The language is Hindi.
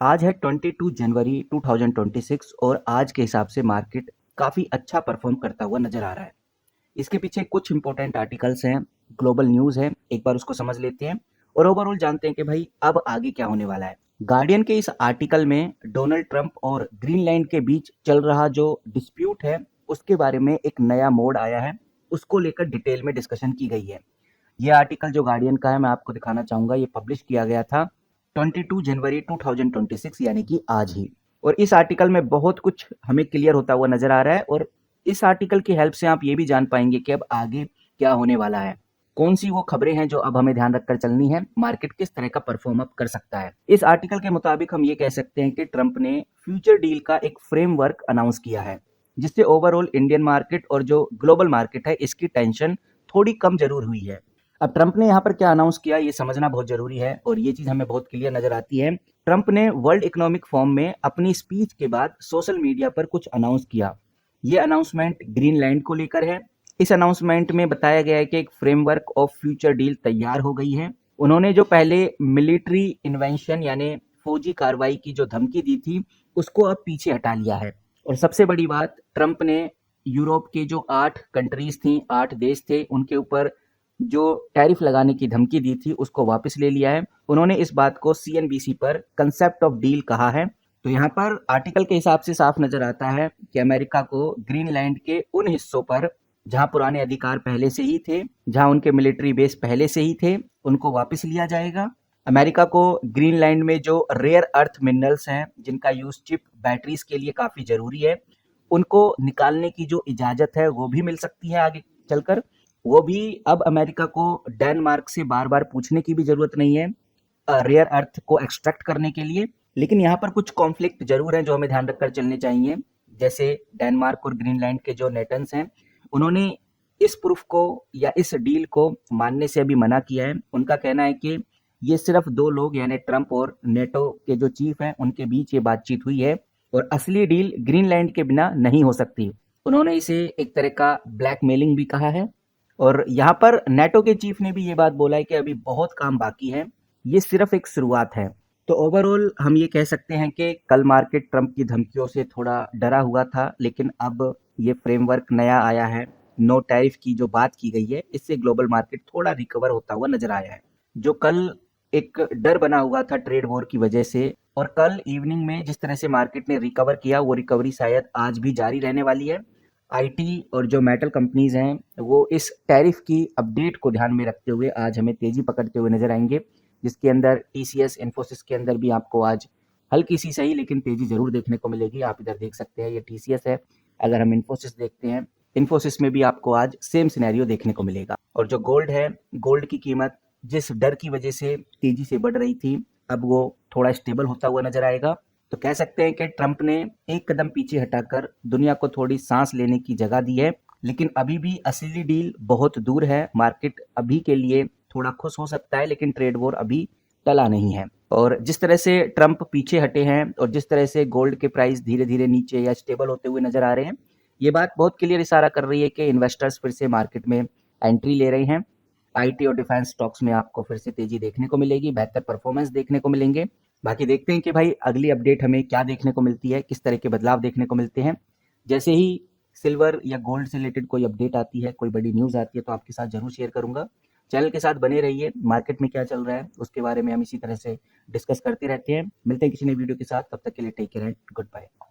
आज है 22 जनवरी 2026 और आज के हिसाब से मार्केट काफ़ी अच्छा परफॉर्म करता हुआ नज़र आ रहा है। इसके पीछे कुछ इंपॉर्टेंट आर्टिकल्स हैं, ग्लोबल न्यूज़ है, एक बार उसको समझ लेते हैं और ओवरऑल जानते हैं कि भाई अब आगे क्या होने वाला है। गार्डियन के इस आर्टिकल में डोनाल्ड ट्रंप और ग्रीनलैंड के बीच चल रहा जो डिस्प्यूट है, उसके बारे में एक नया मोड़ आया है, उसको लेकर डिटेल में डिस्कशन की गई है। ये आर्टिकल जो गार्डियन का है मैं आपको दिखाना चाहूँगा, ये पब्लिश किया गया था 22 जनवरी 2026 यानी कि आज ही। और इस आर्टिकल में बहुत कुछ हमें क्लियर होता हुआ नज़र आ रहा है और इस आर्टिकल की हेल्प से आप ये भी जान पाएंगे कि अब आगे क्या होने वाला है। कौन सी वो खबरें हैं जो अब हमें ध्यान रखकर चलनी है, मार्केट किस तरह का परफॉर्म अप कर सकता है। इस आर्टिकल के मुताबिक हम ये कह सकते हैं कि ट्रंप ने फ्यूचर डील का एक फ्रेमवर्क अनाउंस किया है, जिससे ओवरऑल इंडियन मार्केट और जो ग्लोबल मार्केट है इसकी टेंशन थोड़ी कम जरूर हुई है। अब ट्रंप ने यहाँ पर क्या अनाउंस किया ये समझना बहुत जरूरी है और ये चीज हमें बहुत क्लियर नजर आती है। ट्रंप ने वर्ल्ड इकोनॉमिक फोरम में अपनी स्पीच के बाद सोशल मीडिया पर कुछ अनाउंस किया। ये अनाउंसमेंट ग्रीनलैंड को लेकर है। इस अनाउंसमेंट में बताया गया है कि एक फ्रेमवर्क ऑफ फ्यूचर डील तैयार हो गई है। उन्होंने जो पहले मिलिट्री इन्वेंशन यानी फौजी कार्रवाई की जो धमकी दी थी उसको अब पीछे हटा लिया है। और सबसे बड़ी बात, ट्रंप ने यूरोप के जो 8 कंट्रीज थी, 8 देश थे, उनके ऊपर जो टैरिफ लगाने की धमकी दी थी उसको वापस ले लिया है। उन्होंने इस बात को सीएनबीसी पर कंसेप्ट ऑफ डील कहा है। तो यहाँ पर आर्टिकल के हिसाब से साफ नजर आता है कि अमेरिका को ग्रीनलैंड के उन हिस्सों पर जहां पुराने अधिकार पहले से ही थे, जहां उनके मिलिट्री बेस पहले से ही थे, उनको वापस लिया जाएगा। अमेरिका को ग्रीनलैंड में जो रेयर अर्थ मिनरल्स हैं जिनका यूज चिप बैटरीज के लिए काफी जरूरी है, उनको निकालने की जो इजाजत है वो भी मिल सकती है आगे चलकर। वो भी अब अमेरिका को डेनमार्क से बार बार पूछने की भी जरूरत नहीं है रेयर अर्थ को एक्सट्रैक्ट करने के लिए। लेकिन यहाँ पर कुछ कॉन्फ्लिक्ट जरूर हैं जो हमें ध्यान रखकर चलने चाहिए। जैसे डेनमार्क और ग्रीनलैंड के जो नेटन्स हैं, उन्होंने इस प्रूफ को या इस डील को मानने से अभी मना किया है। उनका कहना है कि ये सिर्फ दो लोग यानी ट्रंप और नेटो के जो चीफ हैं उनके बीच ये बातचीत हुई है और असली डील ग्रीनलैंड के बिना नहीं हो सकती। उन्होंने इसे एक तरह का ब्लैकमेलिंग भी कहा है। और यहाँ पर नेटो के चीफ ने भी ये बात बोला है कि अभी बहुत काम बाकी है, ये सिर्फ एक शुरुआत है। तो ओवरऑल हम ये कह सकते हैं कि कल मार्केट ट्रंप की धमकियों से थोड़ा डरा हुआ था, लेकिन अब ये फ्रेमवर्क नया आया है, नो टैरिफ की जो बात की गई है, इससे ग्लोबल मार्केट थोड़ा रिकवर होता हुआ नजर आया है। जो कल एक डर बना हुआ था ट्रेड वॉर की वजह से, और कल इवनिंग में जिस तरह से मार्केट ने रिकवर किया वो रिकवरी शायद आज भी जारी रहने वाली है। आईटी और जो मेटल कंपनीज हैं वो इस टैरिफ की अपडेट को ध्यान में रखते हुए आज हमें तेजी पकड़ते हुए नजर आएंगे, जिसके अंदर टीसीएस इन्फोसिस के अंदर भी आपको आज हल्की सी सही लेकिन तेजी जरूर देखने को मिलेगी। आप इधर देख सकते हैं ये टीसीएस है। अगर हम इन्फोसिस देखते हैं, इन्फोसिस में भी आपको आज सेम सिनेरियो देखने को मिलेगा। और जो गोल्ड है, गोल्ड की कीमत जिस डर की वजह से तेजी से बढ़ रही थी, अब वो थोड़ा स्टेबल होता हुआ नजर आएगा। तो कह सकते हैं कि ट्रंप ने एक कदम पीछे हटाकर दुनिया को थोड़ी सांस लेने की जगह दी है, लेकिन अभी भी असली डील बहुत दूर है। मार्केट अभी के लिए थोड़ा खुश हो सकता है लेकिन ट्रेड वॉर अभी टला नहीं है। और जिस तरह से ट्रंप पीछे हटे हैं और जिस तरह से गोल्ड के प्राइस धीरे धीरे नीचे या स्टेबल होते हुए नजर आ रहे हैं, ये बात बहुत क्लियर इशारा कर रही है कि इन्वेस्टर्स फिर से मार्केट में एंट्री ले रहे हैं। आईटी और डिफेंस स्टॉक्स में आपको फिर से तेजी देखने को मिलेगी, बेहतर परफॉर्मेंस देखने को मिलेंगे। बाकी देखते हैं कि भाई अगली अपडेट हमें क्या देखने को मिलती है, किस तरह के बदलाव देखने को मिलते हैं। जैसे ही सिल्वर या गोल्ड से रिलेटेड कोई अपडेट आती है, कोई बड़ी न्यूज़ आती है, तो आपके साथ जरूर शेयर करूंगा। चैनल के साथ बने रहिए, मार्केट में क्या चल रहा है उसके बारे में हम इसी तरह से डिस्कस करते रहते हैं। मिलते हैं किसी नई वीडियो के साथ, तब तक के लिए take care and good bye.